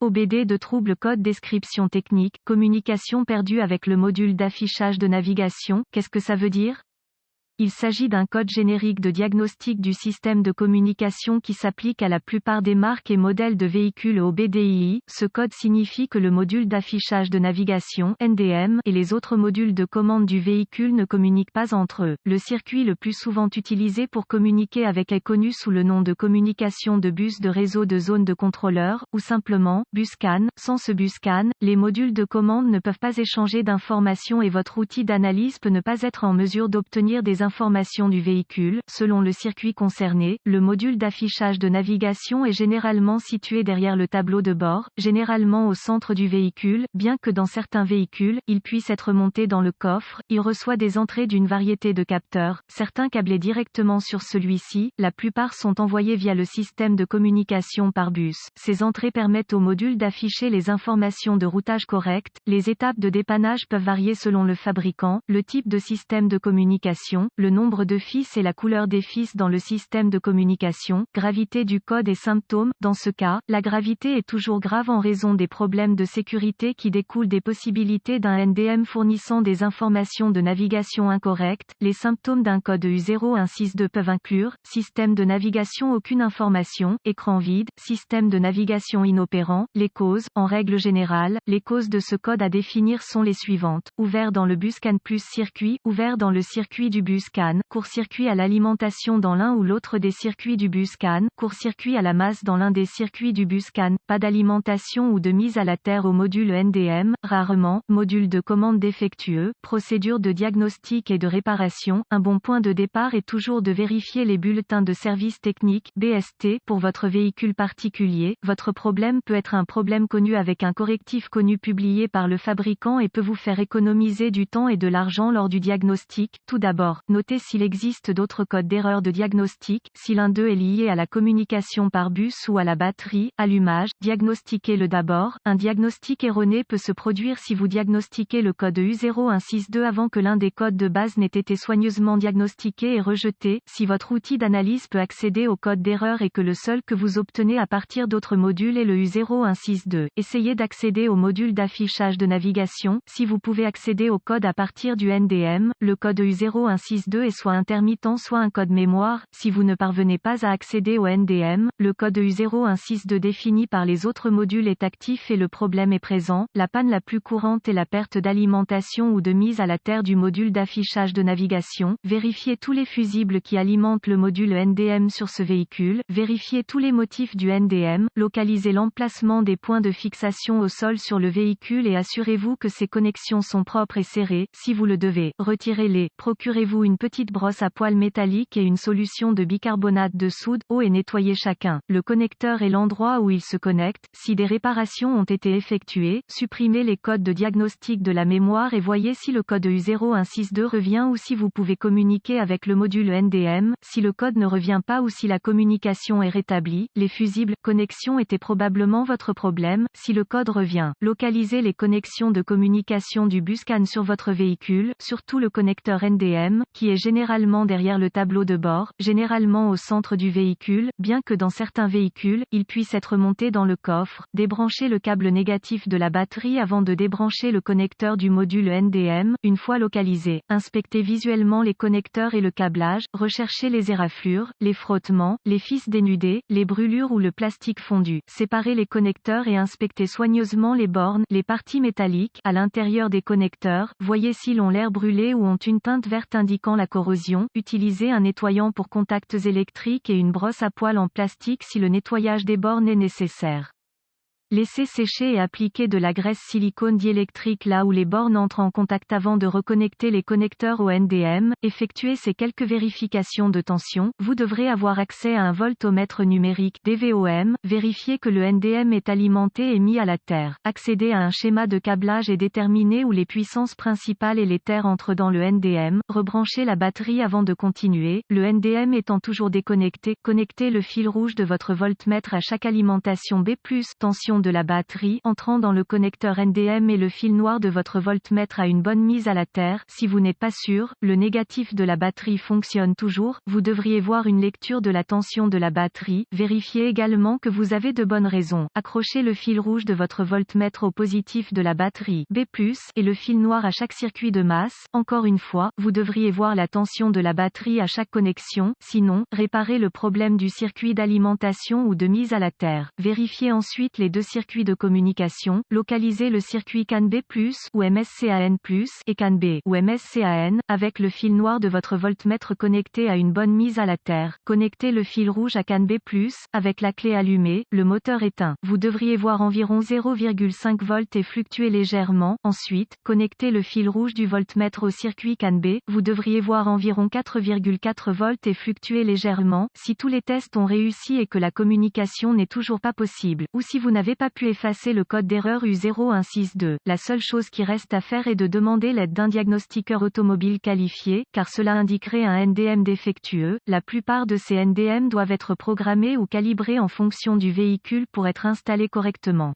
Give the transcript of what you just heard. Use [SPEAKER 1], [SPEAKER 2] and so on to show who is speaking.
[SPEAKER 1] OBD de trouble code description technique, communication perdue avec le module d'affichage de navigation, qu'est-ce que ça veut dire? Il s'agit d'un code générique de diagnostic du système de communication qui s'applique à la plupart des marques et modèles de véhicules OBDII. Ce code signifie que le module d'affichage de navigation (NDM) et les autres modules de commande du véhicule ne communiquent pas entre eux. Le circuit le plus souvent utilisé pour communiquer avec est connu sous le nom de communication de bus de réseau de zone de contrôleur, ou simplement BusCAN. Sans ce BusCAN, les modules de commande ne peuvent pas échanger d'informations et votre outil d'analyse peut ne pas être en mesure d'obtenir des informations du véhicule. Selon le circuit concerné, le module d'affichage de navigation est généralement situé derrière le tableau de bord, généralement au centre du véhicule, bien que dans certains véhicules, il puisse être monté dans le coffre. Il reçoit des entrées d'une variété de capteurs, certains câblés directement sur celui-ci, la plupart sont envoyés via le système de communication par bus. Ces entrées permettent au module d'afficher les informations de routage correct. Les étapes de dépannage peuvent varier selon le fabricant, le type de système de communication, le nombre de fils et la couleur des fils dans le système de communication, gravité du code et symptômes. Dans ce cas, la gravité est toujours grave en raison des problèmes de sécurité qui découlent des possibilités d'un NDM fournissant des informations de navigation incorrectes. Les symptômes d'un code U0162 peuvent inclure système de navigation aucune information, écran vide, système de navigation inopérant. Les causes, en règle générale, les causes de ce code à définir sont les suivantes: ouvert dans le BusCAN plus circuit, ouvert dans le circuit du BusCAN, court-circuit à l'alimentation dans l'un ou l'autre des circuits du BusCAN, court-circuit à la masse dans l'un des circuits du BusCAN, pas d'alimentation ou de mise à la terre au module NDM, rarement, module de commande défectueux, procédure de diagnostic et de réparation. Un bon point de départ est toujours de vérifier les bulletins de service technique, BST, pour votre véhicule particulier. Votre problème peut être un problème connu avec un correctif connu publié par le fabricant et peut vous faire économiser du temps et de l'argent lors du diagnostic. Tout d'abord, notez s'il existe d'autres codes d'erreur de diagnostic, si l'un d'eux est lié à la communication par bus ou à la batterie, allumage, diagnostiquez-le d'abord. Un diagnostic erroné peut se produire si vous diagnostiquez le code U0162 avant que l'un des codes de base n'ait été soigneusement diagnostiqué et rejeté, si votre outil d'analyse peut accéder au code d'erreur et que le seul que vous obtenez à partir d'autres modules est le U0162. Essayez d'accéder au module d'affichage de navigation, si vous pouvez accéder au code à partir du NDM, le code U0162 est soit intermittent soit un code mémoire. Si vous ne parvenez pas à accéder au NDM, le code U0162 défini par les autres modules est actif et le problème est présent. La panne la plus courante est la perte d'alimentation ou de mise à la terre du module d'affichage de navigation. Vérifiez tous les fusibles qui alimentent le module NDM sur ce véhicule. Vérifiez tous les motifs du NDM. Localisez l'emplacement des points de fixation au sol sur le véhicule et assurez-vous que ces connexions sont propres et serrées. Si vous le devez, retirez-les. Procurez-vous une petite brosse à poils métallique et une solution de bicarbonate de soude, eau et nettoyez chacun. Le connecteur et l'endroit où il se connecte. Si des réparations ont été effectuées, supprimez les codes de diagnostic de la mémoire et voyez si le code U0162 revient ou si vous pouvez communiquer avec le module NDM. Si le code ne revient pas ou si la communication est rétablie, les fusibles connexions étaient probablement votre problème. Si le code revient, localisez les connexions de communication du BusCAN sur votre véhicule, surtout le connecteur NDM, qui est généralement derrière le tableau de bord, généralement au centre du véhicule, bien que dans certains véhicules, il puisse être monté dans le coffre. Débranchez le câble négatif de la batterie avant de débrancher le connecteur du module NDM. Une fois localisé, inspectez visuellement les connecteurs et le câblage, recherchez les éraflures, les frottements, les fils dénudés, les brûlures ou le plastique fondu. Séparez les connecteurs et inspectez soigneusement les bornes, les parties métalliques, à l'intérieur des connecteurs. Voyez s'ils ont l'air brûlés ou ont une teinte verte indiquant la corrosion. Utilisez un nettoyant pour contacts électriques et une brosse à poils en plastique si le nettoyage des bornes est nécessaire. Laissez sécher et appliquer de la graisse silicone diélectrique là où les bornes entrent en contact avant de reconnecter les connecteurs au NDM. Effectuez ces quelques vérifications de tension. Vous devrez avoir accès à un voltomètre numérique DVOM. Vérifiez que le NDM est alimenté et mis à la terre. Accédez à un schéma de câblage et déterminez où les puissances principales et les terres entrent dans le NDM. Rebranchez la batterie avant de continuer. Le NDM étant toujours déconnecté, connectez le fil rouge de votre voltmètre à chaque alimentation B+, tension de la batterie entrant dans le connecteur NDM et le fil noir de votre voltmètre a une bonne mise à la terre. Si vous n'êtes pas sûr, le négatif de la batterie fonctionne toujours, vous devriez voir une lecture de la tension de la batterie. Vérifiez également que vous avez de bonnes raisons. Accrochez le fil rouge de votre voltmètre au positif de la batterie B+, et le fil noir à chaque circuit de masse. Encore une fois, vous devriez voir la tension de la batterie à chaque connexion, sinon, réparez le problème du circuit d'alimentation ou de mise à la terre. Vérifiez ensuite les deux circuits de communication, localisez le circuit CAN B+, ou MSCAN+, et CAN B, ou MSCAN, avec le fil noir de votre voltmètre connecté à une bonne mise à la terre. Connectez le fil rouge à CAN B+, avec la clé allumée, le moteur éteint. Vous devriez voir environ 0,5 volts et fluctuer légèrement. Ensuite, connectez le fil rouge du voltmètre au circuit CAN B, vous devriez voir environ 4,4 volts et fluctuer légèrement. Si tous les tests ont réussi et que la communication n'est toujours pas possible, ou si vous n'avez pas pu effacer le code d'erreur U0162, la seule chose qui reste à faire est de demander l'aide d'un diagnostiqueur automobile qualifié, car cela indiquerait un NDM défectueux. La plupart de ces NDM doivent être programmés ou calibrés en fonction du véhicule pour être installés correctement.